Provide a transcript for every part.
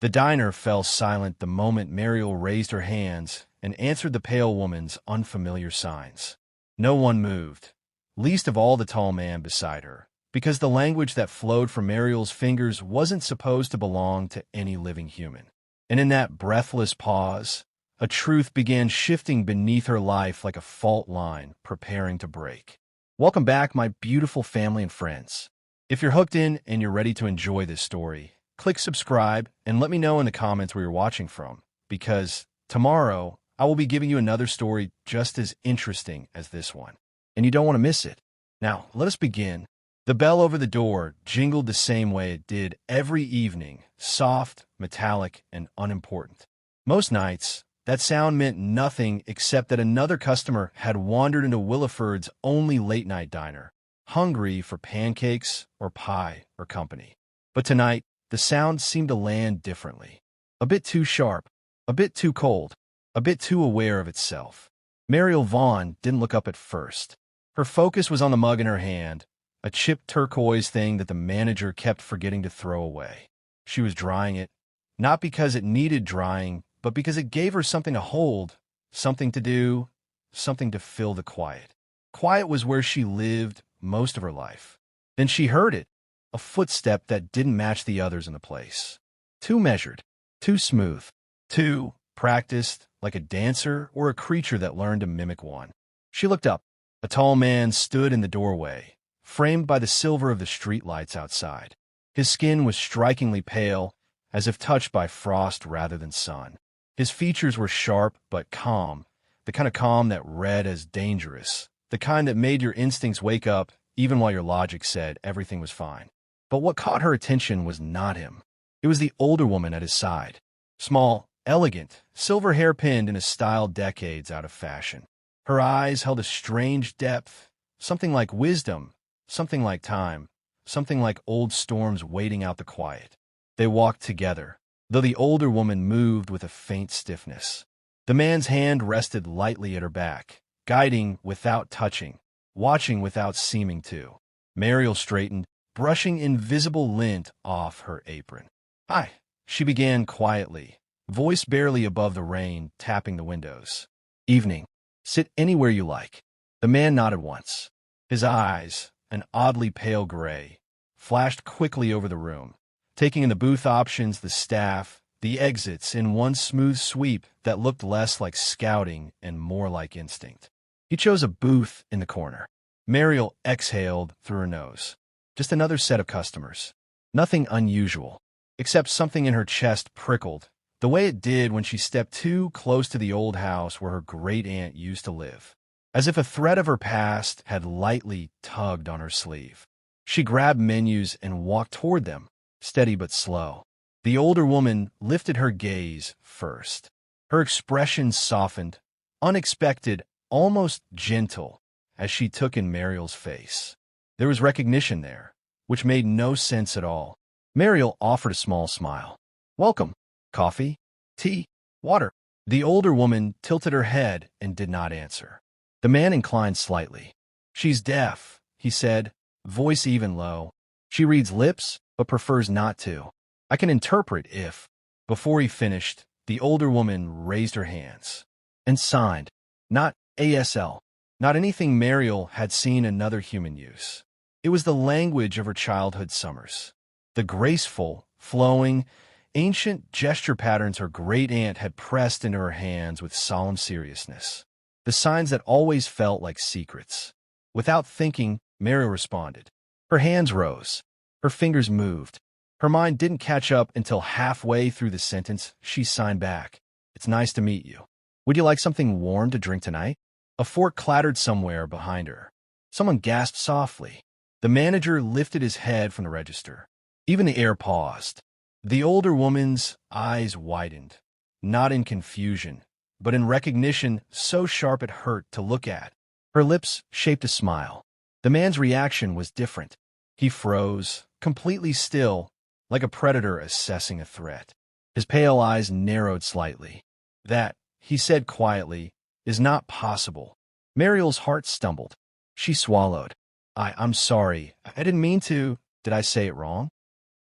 The diner fell silent the moment Mariel raised her hands and answered the pale woman's unfamiliar signs. No one moved, least of all the tall man beside her, because the language that flowed from Mariel's fingers wasn't supposed to belong to any living human. And in that breathless pause, a truth began shifting beneath her life like a fault line preparing to break. Welcome back, my beautiful family and friends. If you're hooked in and you're ready to enjoy this story, click subscribe and let me know in the comments where you're watching from, because tomorrow I will be giving you another story just as interesting as this one, and you don't want to miss it. Now, let us begin. The bell over the door jingled the same way it did every evening, soft, metallic, and unimportant. Most nights, that sound meant nothing except that another customer had wandered into Williford's only late-night diner, hungry for pancakes or pie or company. But tonight, the sound seemed to land differently. A bit too sharp, a bit too cold, a bit too aware of itself. Mariel Vaughn didn't look up at first. Her focus was on the mug in her hand, a chipped turquoise thing that the manager kept forgetting to throw away. She was drying it, not because it needed drying, but because it gave her something to hold, something to do, something to fill the quiet. Quiet was where she lived most of her life. Then she heard it, a footstep that didn't match the others in the place. Too measured, too smooth, too practiced, like a dancer or a creature that learned to mimic one. She looked up. A tall man stood in the doorway, framed by the silver of the streetlights outside. His skin was strikingly pale, as if touched by frost rather than sun. His features were sharp but calm, the kind of calm that read as dangerous, the kind that made your instincts wake up even while your logic said everything was fine. But what caught her attention was not him. It was the older woman at his side. Small, elegant, silver hair pinned in a style decades out of fashion. Her eyes held a strange depth, something like wisdom, something like time, something like old storms waiting out the quiet. They walked together, though the older woman moved with a faint stiffness. The man's hand rested lightly at her back, guiding without touching, watching without seeming to. Mariel straightened, brushing invisible lint off her apron. "Hi," she began quietly, voice barely above the rain tapping the windows. "Evening. Sit anywhere you like." The man nodded once. His eyes, an oddly pale gray, flashed quickly over the room, taking in the booth options, the staff, the exits in one smooth sweep that looked less like scouting and more like instinct. He chose a booth in the corner. Mariel exhaled through her nose. Just another set of customers. Nothing unusual, except something in her chest prickled, the way it did when she stepped too close to the old house where her great-aunt used to live, as if a thread of her past had lightly tugged on her sleeve. She grabbed menus and walked toward them, steady but slow. The older woman lifted her gaze first. Her expression softened, unexpected, almost gentle, as she took in Mariel's face. There was recognition there, which made no sense at all. Mariel offered a small smile. "Welcome. Coffee? Tea? Water?" The older woman tilted her head and did not answer. The man inclined slightly. "She's deaf," he said, voice even low. "She reads lips, but prefers not to. I can interpret if—" Before he finished, the older woman raised her hands and signed. Not ASL, not anything Mariel had seen another human use. It was the language of her childhood summers. The graceful, flowing, ancient gesture patterns her great-aunt had pressed into her hands with solemn seriousness. The signs that always felt like secrets. Without thinking, Mariel responded. Her hands rose. Her fingers moved. Her mind didn't catch up until halfway through the sentence. She signed back. "It's nice to meet you. Would you like something warm to drink tonight?" A fork clattered somewhere behind her. Someone gasped softly. The manager lifted his head from the register. Even the air paused. The older woman's eyes widened, not in confusion, but in recognition so sharp it hurt to look at. Her lips shaped a smile. The man's reaction was different. He froze, completely still, like a predator assessing a threat. His pale eyes narrowed slightly. "That," he said quietly, "is not possible." Mariel's heart stumbled. She swallowed. I'm sorry. I didn't mean to. Did I say it wrong?"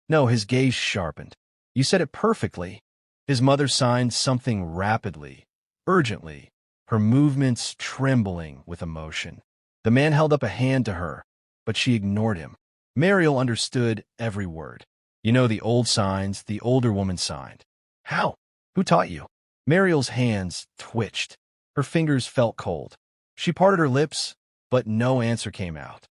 No, his gaze sharpened. You said it perfectly. His mother signed something rapidly, urgently, her movements trembling with emotion. The man held up a hand to her, but she ignored him. Mariel understood every word. You know the old signs the older woman signed. How? Who taught you? Mariel's hands twitched. Her fingers felt cold. She parted her lips, but no answer came out.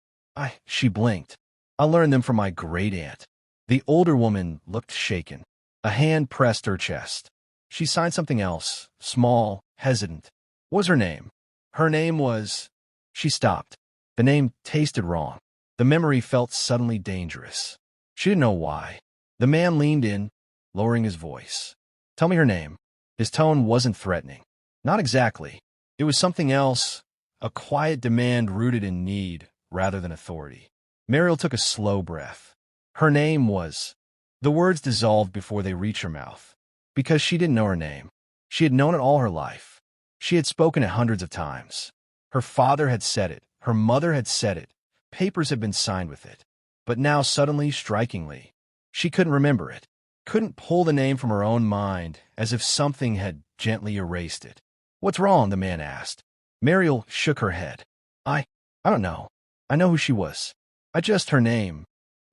She blinked. I learned them from my great-aunt. The older woman looked shaken. A hand pressed her chest. She signed something else, small, hesitant. What was her name? Her name was... She stopped. The name tasted wrong. The memory felt suddenly dangerous. She didn't know why. The man leaned in, lowering his voice. Tell me her name. His tone wasn't threatening. Not exactly. It was something else, a quiet demand rooted in need rather than authority. Mariel took a slow breath. Her name was... The words dissolved before they reached her mouth. Because she didn't know her name. She had known it all her life. She had spoken it hundreds of times. Her father had said it. Her mother had said it. Papers had been signed with it. But now, suddenly, strikingly, she couldn't remember it. Couldn't pull the name from her own mind, as if something had gently erased it. What's wrong? The man asked. Mariel shook her head. I don't know. I know who she was. Her name.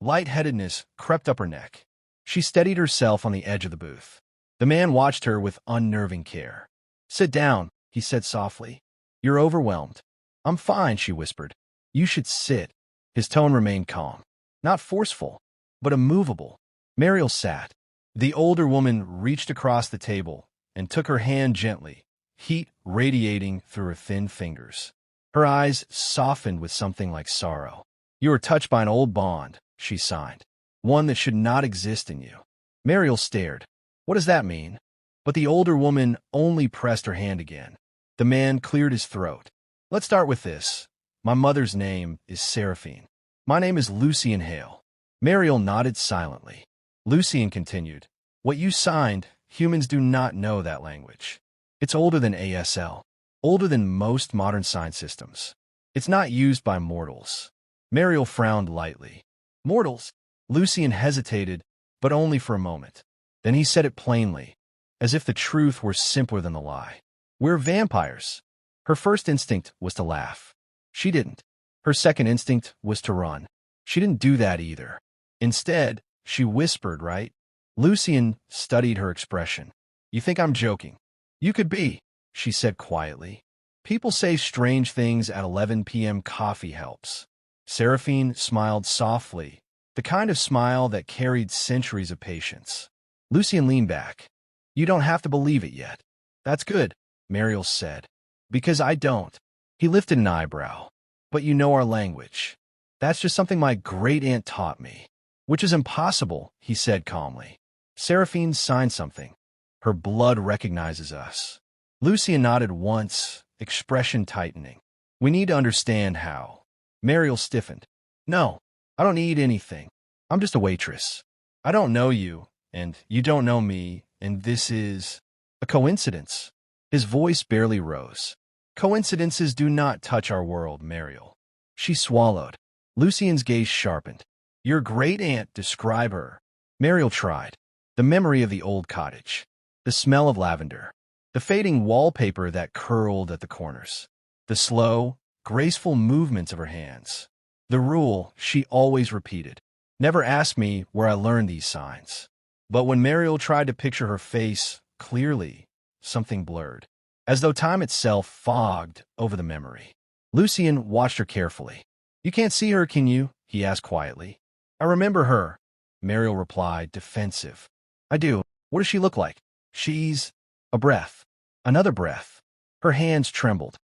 Lightheadedness crept up her neck. She steadied herself on the edge of the booth. The man watched her with unnerving care. Sit down, he said softly. You're overwhelmed. I'm fine, she whispered. You should sit. His tone remained calm. Not forceful, but immovable. Mariel sat. The older woman reached across the table and took her hand gently, heat radiating through her thin fingers. Her eyes softened with something like sorrow. You were touched by an old bond, she signed. One that should not exist in you. Mariel stared. What does that mean? But the older woman only pressed her hand again. The man cleared his throat. Let's start with this. My mother's name is Seraphine. My name is Lucien Hale. Mariel nodded silently. Lucien continued. What you signed, humans do not know that language. It's older than ASL. Older than most modern sign systems. It's not used by mortals. Mariel frowned lightly. Mortals? Lucien hesitated, but only for a moment. Then he said it plainly, as if the truth were simpler than the lie. We're vampires. Her first instinct was to laugh. She didn't. Her second instinct was to run. She didn't do that either. Instead, she whispered, right? Lucien studied her expression. You think I'm joking? You could be, she said quietly. People say strange things at 11 p.m. Coffee helps. Seraphine smiled softly, the kind of smile that carried centuries of patience. Lucien leaned back. You don't have to believe it yet. That's good, Mariel said. Because I don't. He lifted an eyebrow. But you know our language. That's just something my great-aunt taught me. Which is impossible, he said calmly. Seraphine signed something. Her blood recognizes us. Lucien nodded once, expression tightening. We need to understand how. Mariel stiffened. No, I don't need anything. I'm just a waitress. I don't know you, and you don't know me, and this is a coincidence. His voice barely rose. Coincidences do not touch our world, Mariel. She swallowed. Lucien's gaze sharpened. Your great-aunt, describe her. Mariel tried. The memory of the old cottage. The smell of lavender. The fading wallpaper that curled at the corners. The slow, graceful movements of her hands. The rule she always repeated. Never ask me where I learned these signs. But when Mariel tried to picture her face clearly, something blurred, as though time itself fogged over the memory. Lucien watched her carefully. You can't see her, can you? He asked quietly. I remember her, Mariel replied, defensive. I do. What does she look like? She's... A breath. Another breath. Her hands trembled.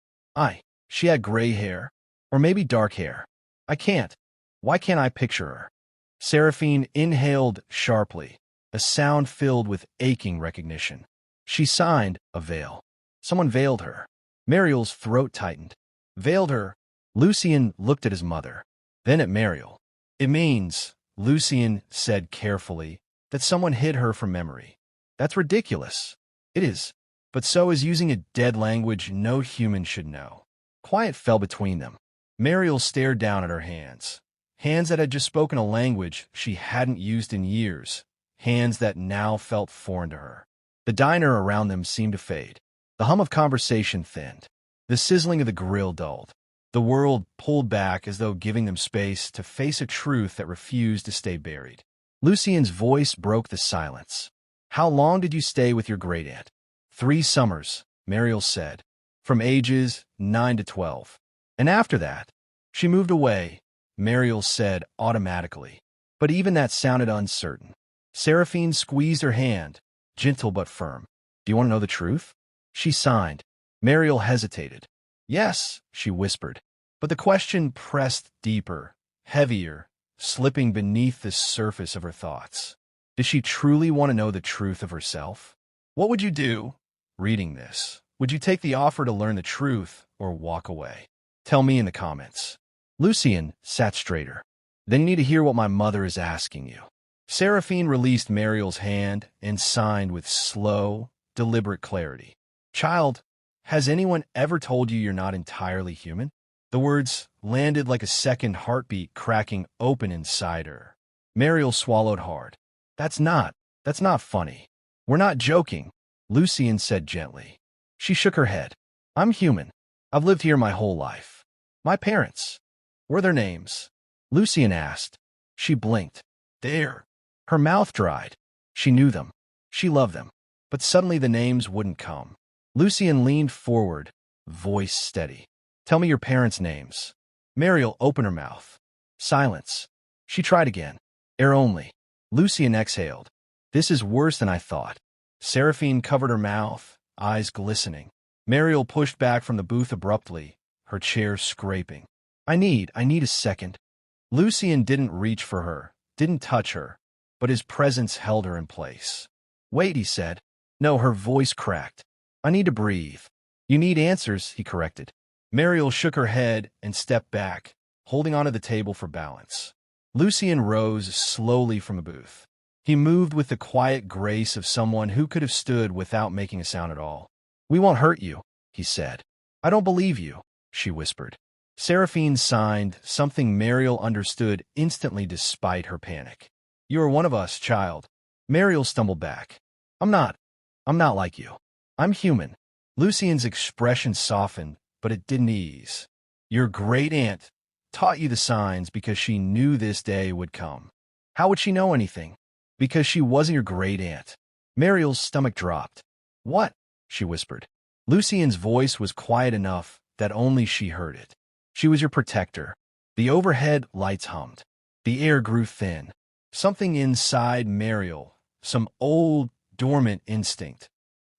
She had gray hair. Or maybe dark hair. I can't. Why can't I picture her? Seraphine inhaled sharply, a sound filled with aching recognition. She signed a veil. Someone veiled her. Mariel's throat tightened. Veiled her. Lucien looked at his mother, then at Mariel. It means, Lucien said carefully, that someone hid her from memory. That's ridiculous. It is. But so is using a dead language no human should know. Quiet fell between them. Mariel stared down at her hands. Hands that had just spoken a language she hadn't used in years, hands that now felt foreign to her. The diner around them seemed to fade. The hum of conversation thinned. The sizzling of the grill dulled. The world pulled back as though giving them space to face a truth that refused to stay buried. Lucien's voice broke the silence. "How long did you stay with your great-aunt?" 3 summers, Mariel said, from ages 9 to 12. "And after that?" "She moved away," Mariel said automatically. But even that sounded uncertain. Seraphine squeezed her hand, gentle but firm. "Do you want to know the truth?" She signed. Mariel hesitated. "Yes," she whispered. But the question pressed deeper, heavier, slipping beneath the surface of her thoughts. Did she truly want to know the truth of herself? What would you do, reading this? Would you take the offer to learn the truth or walk away? Tell me in the comments. Lucien sat straighter. "Then you need to hear what my mother is asking you." Seraphine released Mariel's hand and signed with slow, deliberate clarity. "Child, has anyone ever told you you're not entirely human?" The words landed like a second heartbeat cracking open inside her. Mariel swallowed hard. That's not funny. "We're not joking," Lucien said gently. She shook her head. "I'm human. I've lived here my whole life." "My parents, were their names?" Lucien asked. She blinked. "There." Her mouth dried. She knew them. She loved them. But suddenly the names wouldn't come. Lucien leaned forward, voice steady. "Tell me your parents' names." Mariel opened her mouth. Silence. She tried again. "Air only." Lucien exhaled. "This is worse than I thought." Seraphine covered her mouth, eyes glistening. Mariel pushed back from the booth abruptly, her chair scraping. I need a second." Lucien didn't reach for her, didn't touch her, but his presence held her in place. "Wait," he said. No, her voice cracked. "I need to breathe." "You need answers," he corrected. Mariel shook her head and stepped back, holding onto the table for balance. Lucien rose slowly from the booth. He moved with the quiet grace of someone who could have stood without making a sound at all. "We won't hurt you," he said. "I don't believe you," she whispered. Seraphine signed, something Mariel understood instantly despite her panic. "You are one of us, child." Mariel stumbled back. I'm not like you. I'm human." Lucien's expression softened, but it didn't ease. "Your great-aunt taught you the signs because she knew this day would come." "How would she know anything?" "Because she wasn't your great-aunt." Mariel's stomach dropped. "What?" she whispered. Lucien's voice was quiet enough that only she heard it. "She was your protector." The overhead lights hummed. The air grew thin. Something inside Mariel, some old, dormant instinct,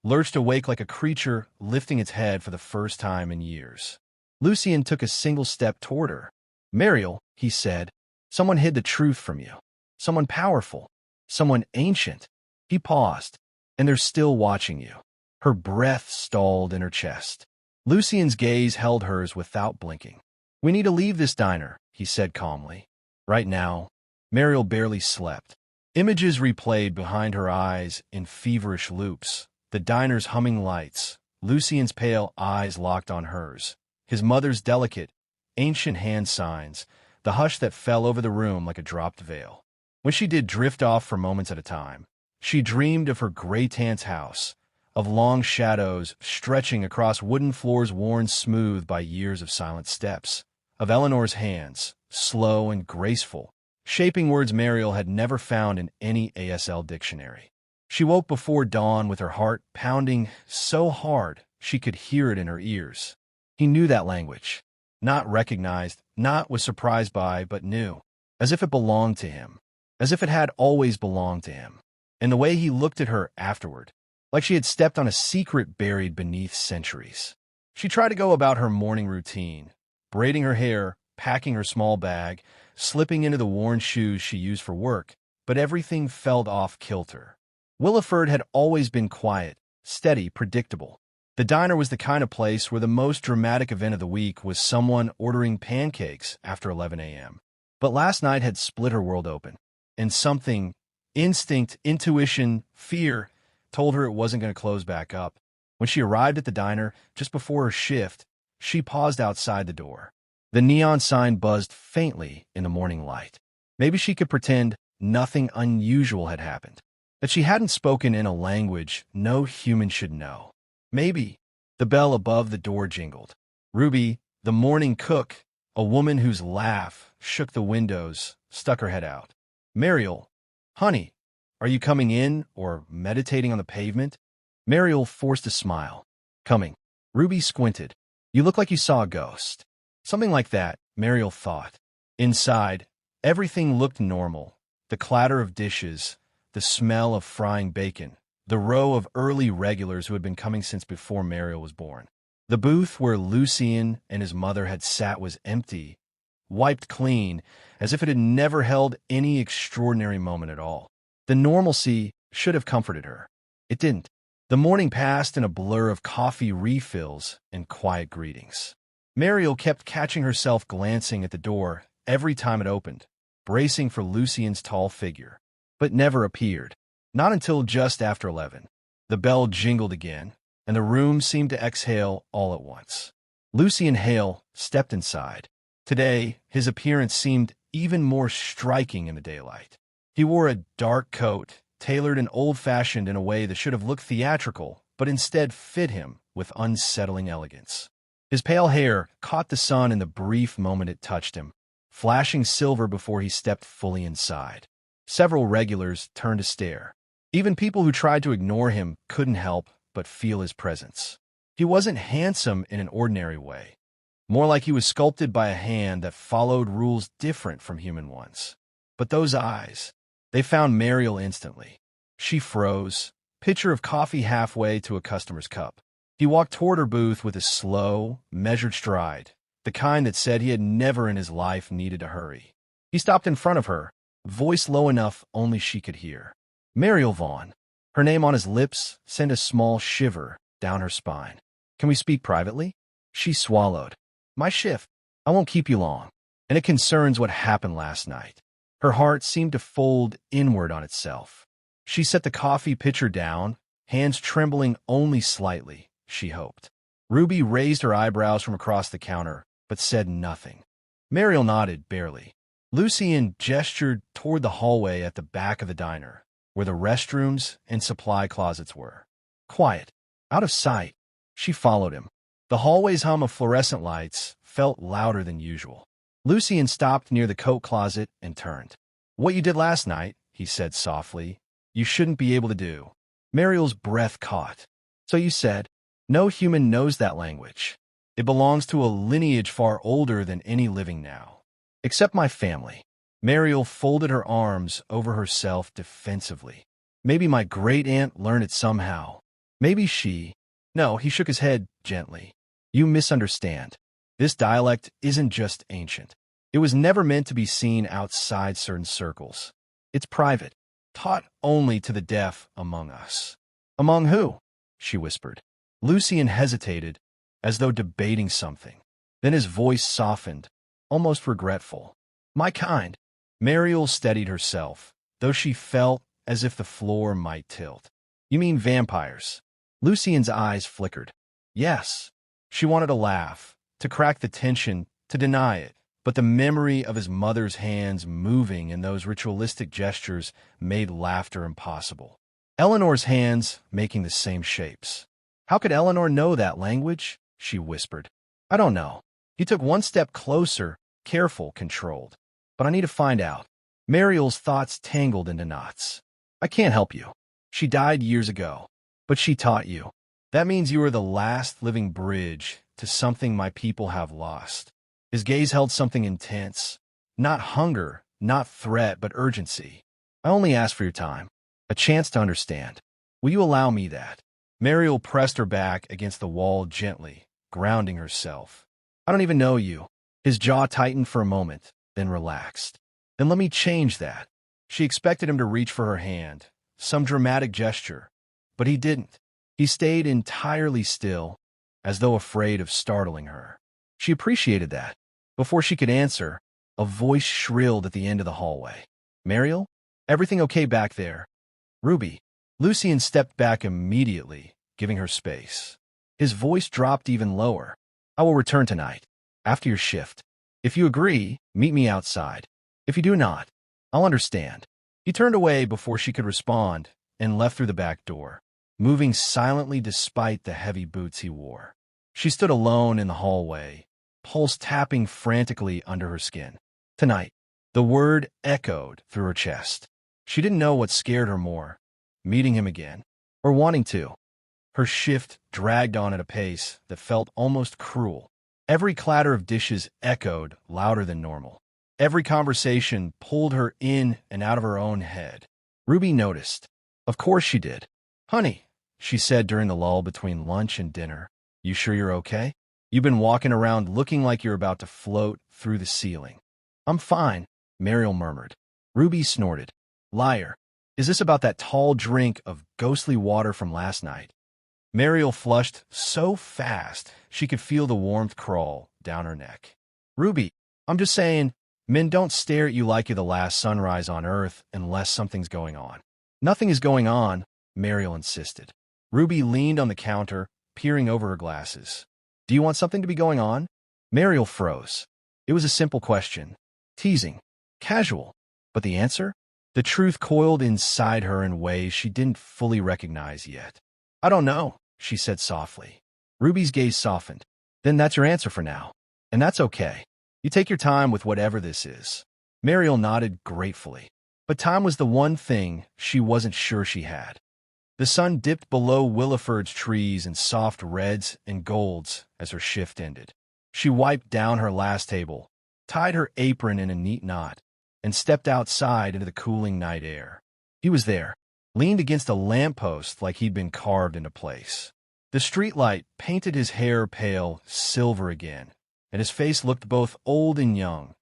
lurched awake like a creature lifting its head for the first time in years. Lucien took a single step toward her. "Mariel," he said, "someone hid the truth from you. Someone powerful. Someone ancient." He paused. "And they're still watching you." Her breath stalled in her chest. Lucien's gaze held hers without blinking. "We need to leave this diner," he said calmly. Right now, Mariel barely slept. Images replayed behind her eyes in feverish loops. The diner's humming lights, Lucien's pale eyes locked on hers, his mother's delicate, ancient hand signs, the hush that fell over the room like a dropped veil. When she did drift off for moments at a time, she dreamed of her great-aunt's house, of long shadows stretching across wooden floors worn smooth by years of silent steps, of Eleanor's hands, slow and graceful, shaping words Mariel had never found in any ASL dictionary. She woke before dawn with her heart pounding so hard she could hear it in her ears. He knew that language. Not recognized, not was surprised by, but knew. As if it belonged to him. As if it had always belonged to him. And the way he looked at her afterward, like she had stepped on a secret buried beneath centuries. She tried to go about her morning routine, braiding her hair, packing her small bag, slipping into the worn shoes she used for work, but everything felt off kilter. Williford had always been quiet, steady, predictable. The diner was the kind of place where the most dramatic event of the week was someone ordering pancakes after 11 a.m. But last night had split her world open, and something, instinct, intuition, fear, told her it wasn't going to close back up. When she arrived at the diner, just before her shift, she paused outside the door. The neon sign buzzed faintly in the morning light. Maybe she could pretend nothing unusual had happened, that she hadn't spoken in a language no human should know. Maybe. The bell above the door jingled. Ruby, the morning cook, a woman whose laugh shook the windows, stuck her head out. Mariel, honey, are you coming in or meditating on the pavement? Mariel forced a smile. Coming. Ruby squinted. You look like you saw a ghost. Something like that, Mariel thought. Inside, everything looked normal. The clatter of dishes, the smell of frying bacon, the row of early regulars who had been coming since before Mariel was born. The booth where Lucien and his mother had sat was empty, wiped clean, as if it had never held any extraordinary moment at all. The normalcy should have comforted her. It didn't. The morning passed in a blur of coffee refills and quiet greetings. Mariel kept catching herself glancing at the door every time it opened, bracing for Lucien's tall figure, but never appeared. Not until just after 11. The bell jingled again, and the room seemed to exhale all at once. Lucien Hale stepped inside. Today, his appearance seemed even more striking in the daylight. He wore a dark coat, tailored and old-fashioned in a way that should have looked theatrical, but instead fit him with unsettling elegance. His pale hair caught the sun in the brief moment it touched him, flashing silver before he stepped fully inside. Several regulars turned to stare. Even people who tried to ignore him couldn't help but feel his presence. He wasn't handsome in an ordinary way, more like he was sculpted by a hand that followed rules different from human ones. But those eyes, they found Mariel instantly. She froze, pitcher of coffee halfway to a customer's cup. He walked toward her booth with a slow, measured stride, the kind that said he had never in his life needed to hurry. He stopped in front of her, voice low enough only she could hear. Mariel Vaughn. Her name on his lips sent a small shiver down her spine. Can we speak privately? She swallowed. My shift. I won't keep you long. And it concerns what happened last night. Her heart seemed to fold inward on itself. She set the coffee pitcher down, hands trembling only slightly, she hoped. Ruby raised her eyebrows from across the counter, but said nothing. Mariel nodded, barely. Lucien gestured toward the hallway at the back of the diner, where the restrooms and supply closets were. Quiet, out of sight. She followed him. The hallway's hum of fluorescent lights felt louder than usual. Lucien stopped near the coat closet and turned. What you did last night, he said softly, you shouldn't be able to do. Mariel's breath caught. So you said, no human knows that language. It belongs to a lineage far older than any living now. Except my family. Mariel folded her arms over herself defensively. Maybe my great-aunt learned it somehow. Maybe she... No, he shook his head gently. You misunderstand. This dialect isn't just ancient. It was never meant to be seen outside certain circles. It's private, taught only to the deaf among us. Among who? She whispered. Lucien hesitated, as though debating something. Then his voice softened, almost regretful. My kind. Mariel steadied herself, though she felt as if the floor might tilt. You mean vampires? Lucien's eyes flickered. Yes. She wanted to laugh, to crack the tension, to deny it, but the memory of his mother's hands moving in those ritualistic gestures made laughter impossible. Eleanor's hands making the same shapes. How could Eleanor know that language? She whispered. I don't know. He took one step closer, careful, controlled. But I need to find out. Mariel's thoughts tangled into knots. I can't help you. She died years ago. But she taught you. That means you are the last living bridge to something my people have lost. His gaze held something intense. Not hunger, not threat, but urgency. I only ask for your time. A chance to understand. Will you allow me that? Mariel pressed her back against the wall gently, grounding herself. I don't even know you. His jaw tightened for a moment, then relaxed. Then let me change that. She expected him to reach for her hand, some dramatic gesture. But he didn't. He stayed entirely still, as though afraid of startling her. She appreciated that. Before she could answer, a voice shrilled at the end of the hallway. Mariel? Everything okay back there? Ruby. Lucien stepped back immediately, giving her space. His voice dropped even lower. I will return tonight, after your shift. If you agree, meet me outside. If you do not, I'll understand. He turned away before she could respond and left through the back door, moving silently despite the heavy boots he wore. She stood alone in the hallway, pulse tapping frantically under her skin. Tonight, the word echoed through her chest. She didn't know what scared her more, meeting him again, or wanting to. Her shift dragged on at a pace that felt almost cruel. Every clatter of dishes echoed louder than normal. Every conversation pulled her in and out of her own head. Ruby noticed. Of course she did. "Honey," she said during the lull between lunch and dinner, "you sure you're okay? You've been walking around looking like you're about to float through the ceiling." "I'm fine," Mariel murmured. Ruby snorted. "Liar. Is this about that tall drink of ghostly water from last night?" Mariel flushed so fast she could feel the warmth crawl down her neck. "Ruby, I'm just saying, men don't stare at you like you're the last sunrise on Earth unless something's going on." "Nothing is going on," Mariel insisted. Ruby leaned on the counter, peering over her glasses. "Do you want something to be going on?" Mariel froze. It was a simple question. Teasing. Casual. But the answer? The truth coiled inside her in ways she didn't fully recognize yet. "I don't know," she said softly. Ruby's gaze softened. "Then that's your answer for now. And that's okay. You take your time with whatever this is." Mariel nodded gratefully. But time was the one thing she wasn't sure she had. The sun dipped below Williford's trees in soft reds and golds as her shift ended. She wiped down her last table, tied her apron in a neat knot, and stepped outside into the cooling night air. He was there, leaned against a lamppost like he'd been carved into place. The streetlight painted his hair pale silver again, and his face looked both old and young,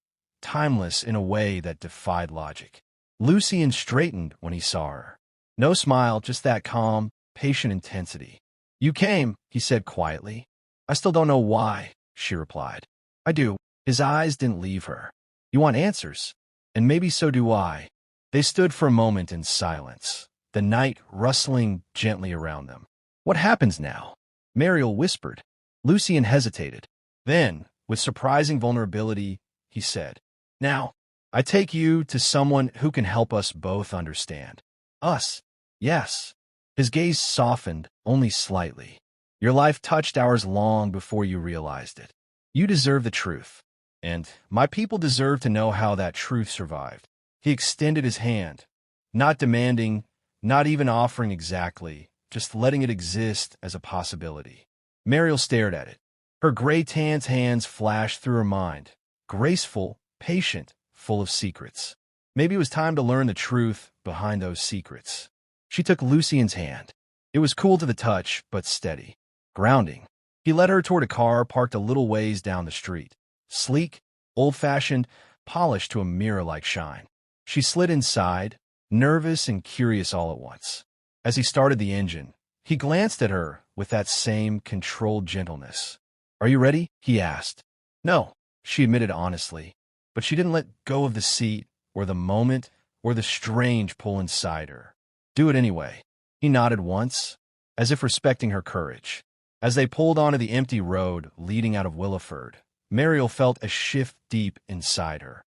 timeless in a way that defied logic. Lucian straightened when he saw her. No smile, just that calm, patient intensity. "You came," he said quietly. "I still don't know why," she replied. "I do." His eyes didn't leave her. "You want answers? And maybe so do I." They stood for a moment in silence, the night rustling gently around them. "What happens now?" Mariel whispered. Lucian hesitated. Then, with surprising vulnerability, he said, "Now, I take you to someone who can help us both understand." "Us?" "Yes." His gaze softened only slightly. "Your life touched ours long before you realized it. You deserve the truth. And my people deserve to know how that truth survived." He extended his hand, not demanding, not even offering exactly, just letting it exist as a possibility. Mariel stared at it. Her gray-tanned hands flashed through her mind, graceful, patient, full of secrets. Maybe it was time to learn the truth behind those secrets. She took Lucian's hand. It was cool to the touch, but steady, grounding. He led her toward a car parked a little ways down the street. Sleek, old-fashioned, polished to a mirror-like shine. She slid inside, nervous and curious all at once. As he started the engine, he glanced at her with that same controlled gentleness. "Are you ready?" he asked. "No," she admitted honestly, but she didn't let go of the seat or the moment or the strange pull inside her. "Do it anyway." He nodded once, as if respecting her courage. As they pulled onto the empty road leading out of Williford, Mariel felt a shift deep inside her,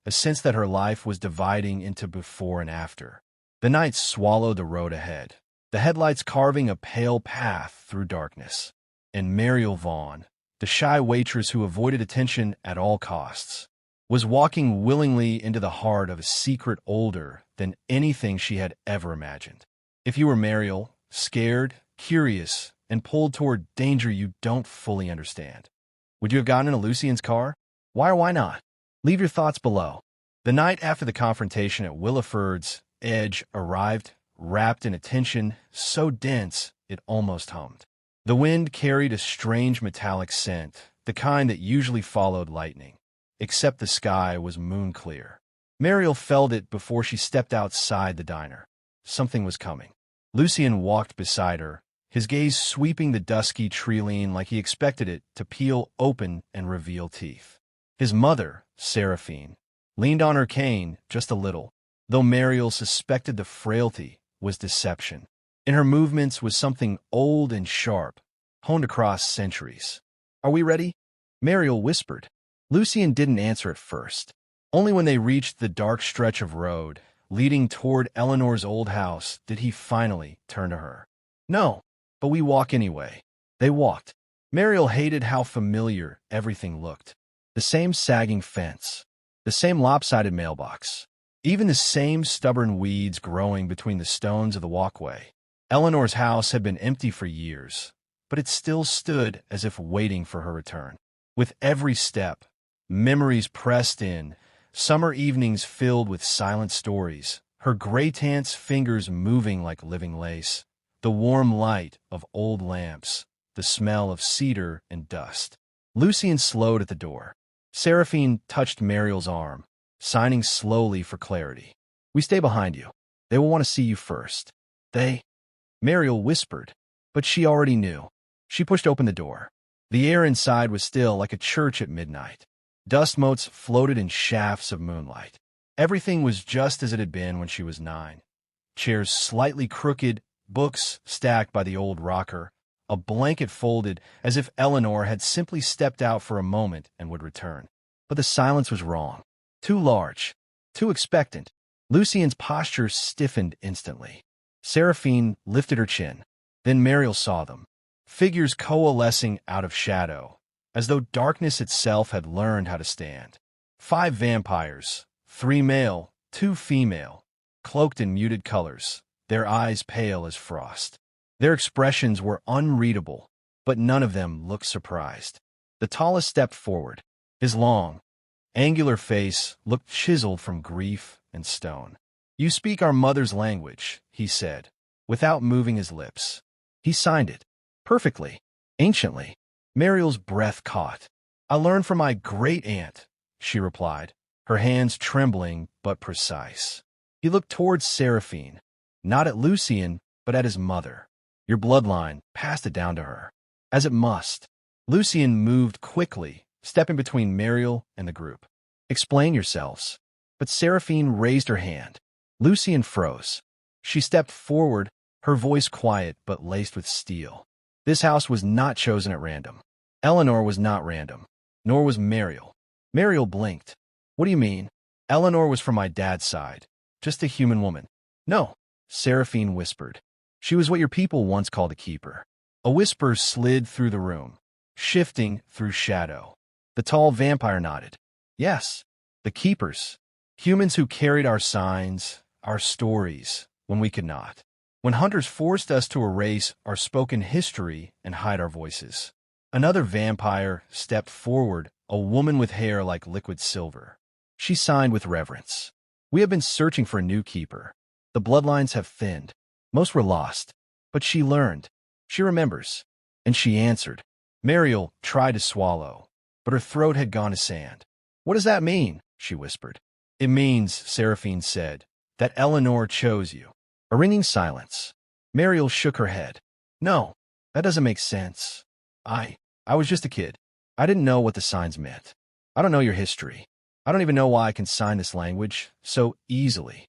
a sense that her life was dividing into before and after. The night swallowed the road ahead, the headlights carving a pale path through darkness. And Mariel Vaughn, the shy waitress who avoided attention at all costs, was walking willingly into the heart of a secret older than anything she had ever imagined. If you were Mariel, scared, curious, and pulled toward danger you don't fully understand, would you have gotten into Lucian's car? Why or why not? Leave your thoughts below. The night after the confrontation at Williford's edge arrived, wrapped in a tension so dense it almost hummed. The wind carried a strange metallic scent, the kind that usually followed lightning, except the sky was moon-clear. Mariel felt it before she stepped outside the diner. Something was coming. Lucian walked beside her, his gaze sweeping the dusky tree-line like he expected it to peel open and reveal teeth. His mother, Seraphine, leaned on her cane just a little, though Mariel suspected the frailty was deception. In her movements was something old and sharp, honed across centuries. "Are we ready?" Mariel whispered. Lucian didn't answer at first. Only when they reached the dark stretch of road, leading toward Eleanor's old house, did he finally turn to her. No, but we walk anyway. They walked. Mariel hated how familiar everything looked. The same sagging fence, the same lopsided mailbox, even the same stubborn weeds growing between the stones of the walkway. Eleanor's house had been empty for years, but it still stood as if waiting for her return. With every step, memories pressed in, summer evenings filled with silent stories, her gray-tant's fingers moving like living lace, the warm light of old lamps, the smell of cedar and dust. Lucien slowed at the door. Seraphine touched Mariel's arm, signing slowly for clarity. We stay behind you. They will want to see you first. They? Mariel whispered, but she already knew. She pushed open the door. The air inside was still like a church at midnight. Dust motes floated in shafts of moonlight. Everything was just as it had been when she was 9. Chairs slightly crooked, books stacked by the old rocker, a blanket folded as if Eleanor had simply stepped out for a moment and would return. But the silence was wrong. Too large. Too expectant. Lucien's posture stiffened instantly. Seraphine lifted her chin. Then Mariel saw them. Figures coalescing out of shadow, as though darkness itself had learned how to stand. 5 vampires, 3 male, 2 female, cloaked in muted colors, their eyes pale as frost. Their expressions were unreadable, but none of them looked surprised. The tallest stepped forward. His long, angular face looked chiseled from grief and stone. You speak our mother's language, he said, without moving his lips. He signed it. Perfectly. Anciently. Mariel's breath caught. I learned from my great-aunt, she replied, her hands trembling but precise. He looked towards Seraphine, not at Lucien, but at his mother. Your bloodline passed it down to her. As it must. Lucien moved quickly, stepping between Mariel and the group. Explain yourselves. But Seraphine raised her hand. Lucien froze. She stepped forward, her voice quiet but laced with steel. This house was not chosen at random. Eleanor was not random, nor was Mariel. Mariel blinked. What do you mean? Eleanor was from my dad's side, just a human woman. No, Seraphine whispered. She was what your people once called a keeper. A whisper slid through the room, shifting through shadow. The tall vampire nodded. Yes, the keepers. Humans who carried our signs, our stories, when we could not. When hunters forced us to erase our spoken history and hide our voices. Another vampire stepped forward, a woman with hair like liquid silver. She signed with reverence. We have been searching for a new keeper. The bloodlines have thinned. Most were lost. But she learned. She remembers. And she answered. Mariel tried to swallow, but her throat had gone to sand. What does that mean? She whispered. It means, Seraphine said, that Eleanor chose you. A ringing silence. Mariel shook her head. No, that doesn't make sense. I was just a kid. I didn't know what the signs meant. I don't know your history. I don't even know why I can sign this language so easily.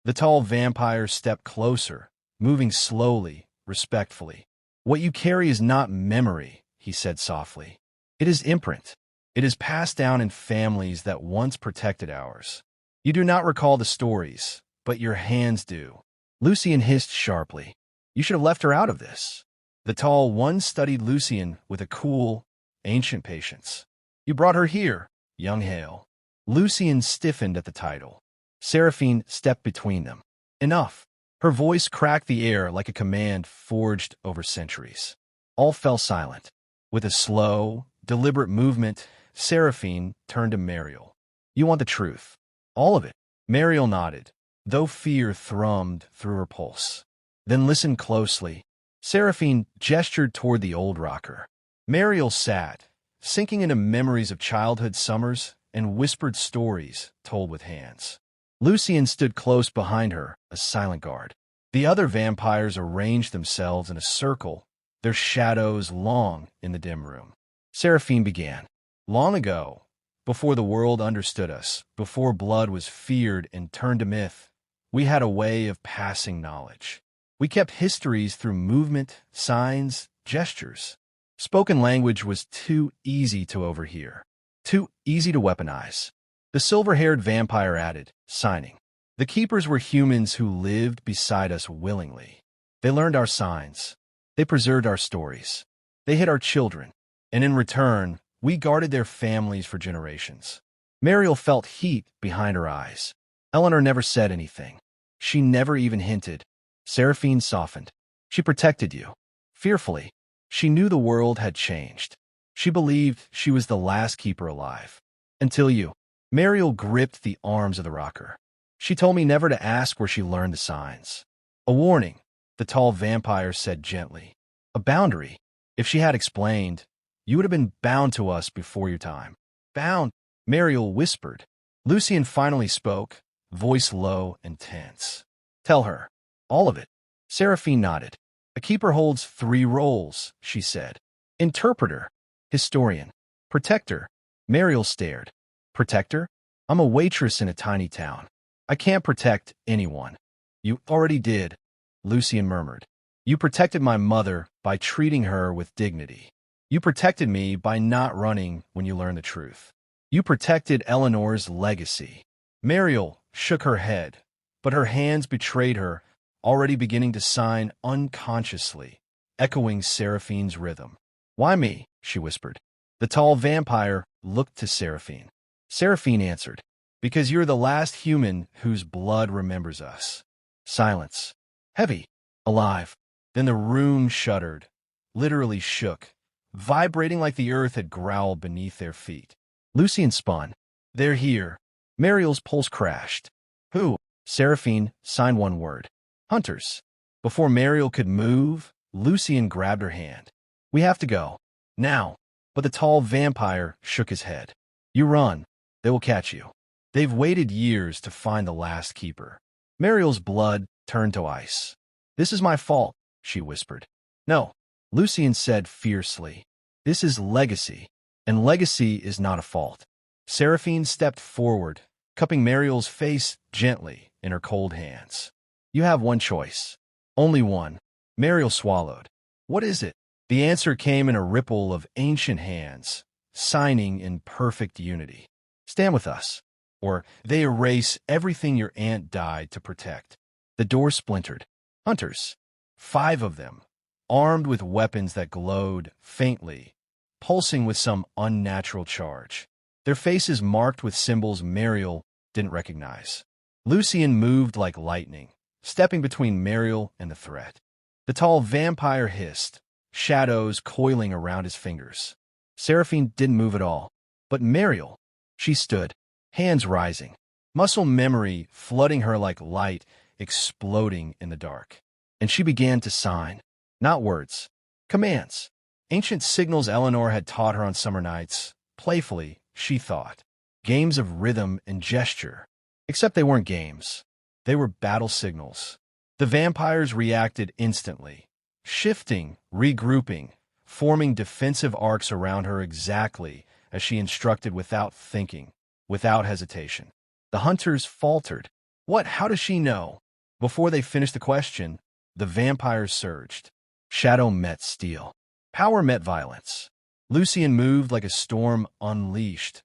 The tall vampire stepped closer, moving slowly, respectfully. What you carry is not memory, he said softly. It is imprint. It is passed down in families that once protected ours. You do not recall the stories, but your hands do. Lucien hissed sharply. You should have left her out of this. The tall one studied Lucien with a cool, ancient patience. You brought her here, young Hale. Lucien stiffened at the title. Seraphine stepped between them. Enough. Her voice cracked the air like a command forged over centuries. All fell silent. With a slow, deliberate movement, Seraphine turned to Mariel. You want the truth. All of it. Mariel nodded, though fear thrummed through her pulse. Then listen closely. Seraphine gestured toward the old rocker. Mariel sat, sinking into memories of childhood summers and whispered stories told with hands. Lucien stood close behind her, a silent guard. The other vampires arranged themselves in a circle, their shadows long in the dim room. Seraphine began. Long ago, before the world understood us, before blood was feared and turned to myth, we had a way of passing knowledge. We kept histories through movement, signs, gestures. Spoken language was too easy to overhear, too easy to weaponize. The silver-haired vampire added, signing. The keepers were humans who lived beside us willingly. They learned our signs. They preserved our stories. They hid our children. And in return, we guarded their families for generations. Mariel felt heat behind her eyes. Eleanor never said anything. She never even hinted. Seraphine softened. She protected you. Fearfully. She knew the world had changed. She believed she was the last keeper alive. Until you. Mariel gripped the arms of the rocker. She told me never to ask where she learned the signs. A warning, the tall vampire said gently. A boundary. If she had explained, you would have been bound to us before your time. Bound, Mariel whispered. Lucian finally spoke, voice low and tense. Tell her. All of it. Seraphine nodded. A keeper holds 3 roles, she said. Interpreter. Historian. Protector. Mariel stared. Protector? I'm a waitress in a tiny town. I can't protect anyone. You already did, Lucian murmured. You protected my mother by treating her with dignity. You protected me by not running when you learned the truth. You protected Eleanor's legacy. Mariel shook her head, but her hands betrayed her, already beginning to sign unconsciously, echoing Seraphine's rhythm. Why me? She whispered. The tall vampire looked to Seraphine. Seraphine answered, because you're the last human whose blood remembers us. Silence. Heavy. Alive. Then the room shuddered, literally shook, vibrating like the earth had growled beneath their feet. Lucian spun. They're here. Mariel's pulse crashed. Who? Seraphine signed one word. Hunters. Before Mariel could move, Lucian grabbed her hand. We have to go. Now. But the tall vampire shook his head. You run. They will catch you. They've waited years to find the last keeper. Mariel's blood turned to ice. This is my fault, she whispered. No, Lucian said fiercely. This is legacy, and legacy is not a fault. Seraphine stepped forward, cupping Mariel's face gently in her cold hands. You have one choice. Only one. Mariel swallowed. What is it? The answer came in a ripple of ancient hands, signing in perfect unity. Stand with us, or they erase everything your aunt died to protect. The door splintered. Hunters. 5 of them, armed with weapons that glowed faintly, pulsing with some unnatural charge. Their faces marked with symbols Mariel didn't recognize. Lucian moved like lightning, stepping between Mariel and the threat. The tall vampire hissed, shadows coiling around his fingers. Seraphine didn't move at all. But Mariel, she stood, hands rising, muscle memory flooding her like light exploding in the dark. And she began to sign. Not words. Commands. Ancient signals Eleanor had taught her on summer nights. Playfully, she thought. Games of rhythm and gesture. Except they weren't games. They were battle signals. The vampires reacted instantly, shifting, regrouping, forming defensive arcs around her exactly as she instructed without thinking, without hesitation. The hunters faltered. What? How does she know? Before they finished the question, the vampires surged. Shadow met steel. Power met violence. Lucian moved like a storm unleashed.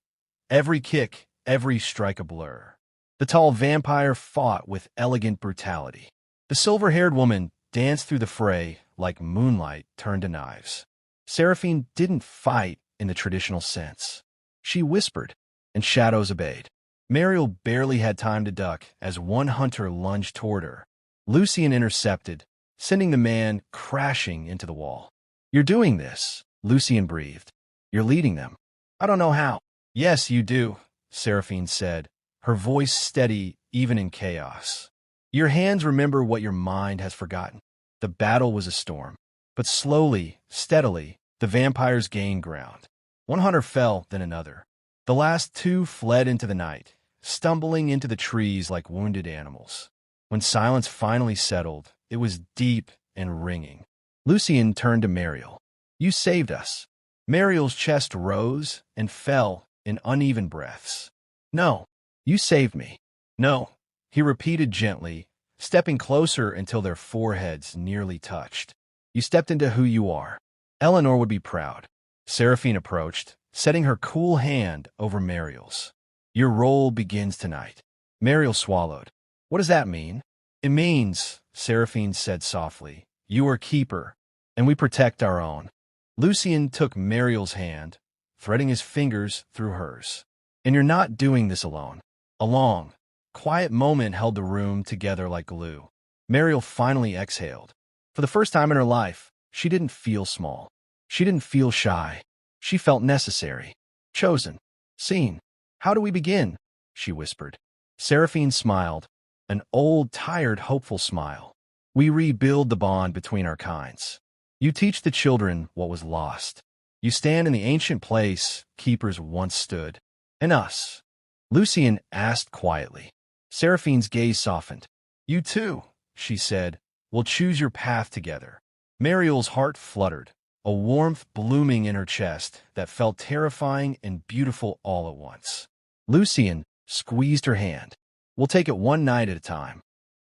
Every kick, every strike a blur. The tall vampire fought with elegant brutality. The silver-haired woman danced through the fray like moonlight turned to knives. Seraphine didn't fight in the traditional sense. She whispered, and shadows obeyed. Mariel barely had time to duck as one hunter lunged toward her. Lucian intercepted, sending the man crashing into the wall. You're doing this, Lucian breathed. You're leading them. I don't know how. Yes, you do, Seraphine said, her voice steady even in chaos. Your hands remember what your mind has forgotten. The battle was a storm. But slowly, steadily, the vampires gained ground. One hunter fell, then another. The last 2 fled into the night, stumbling into the trees like wounded animals. When silence finally settled, it was deep and ringing. Lucian turned to Mariel. You saved us. Mariel's chest rose and fell in uneven breaths. No, you saved me. No, he repeated gently, stepping closer until their foreheads nearly touched. You stepped into who you are. Eleanor would be proud. Seraphine approached, setting her cool hand over Mariel's. Your role begins tonight. Mariel swallowed. What does that mean? It means, Seraphine said softly, you are keeper, and we protect our own. Lucien took Mariel's hand, threading his fingers through hers. And you're not doing this alone. A long, quiet moment held the room together like glue. Mariel finally exhaled. For the first time in her life, she didn't feel small. She didn't feel shy. She felt necessary, chosen, seen. How do we begin? She whispered. Seraphine smiled, an old, tired, hopeful smile. We rebuild the bond between our kinds. You teach the children what was lost. You stand in the ancient place keepers once stood. And us? Lucien asked quietly. Seraphine's gaze softened. You too, she said, will choose your path together. Mariel's heart fluttered, a warmth blooming in her chest that felt terrifying and beautiful all at once. Lucien squeezed her hand. We'll take it one night at a time.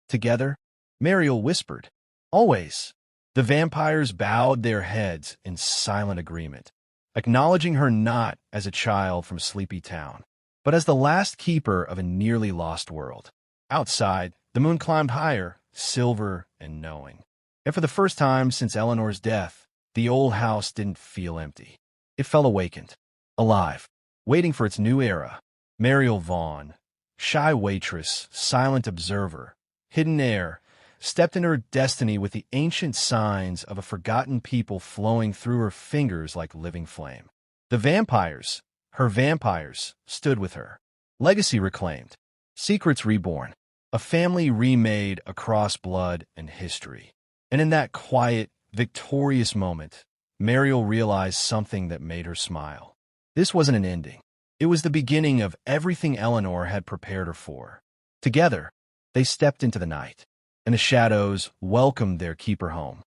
Together? Mariel whispered. Always. The vampires bowed their heads in silent agreement, acknowledging her not as a child from Sleepy Town, but as the last keeper of a nearly lost world. Outside, the moon climbed higher, silver and knowing. And for the first time since Eleanor's death, the old house didn't feel empty. It felt awakened, alive, waiting for its new era. Mariel Vaughn, shy waitress, silent observer, hidden heir, stepped into her destiny with the ancient signs of a forgotten people flowing through her fingers like living flame. The vampires, her vampires, stood with her. Legacy reclaimed, secrets reborn, a family remade across blood and history. And in that quiet, victorious moment, Mariel realized something that made her smile. This wasn't an ending. It was the beginning of everything Eleanor had prepared her for. Together, they stepped into the night, and the shadows welcomed their keeper home.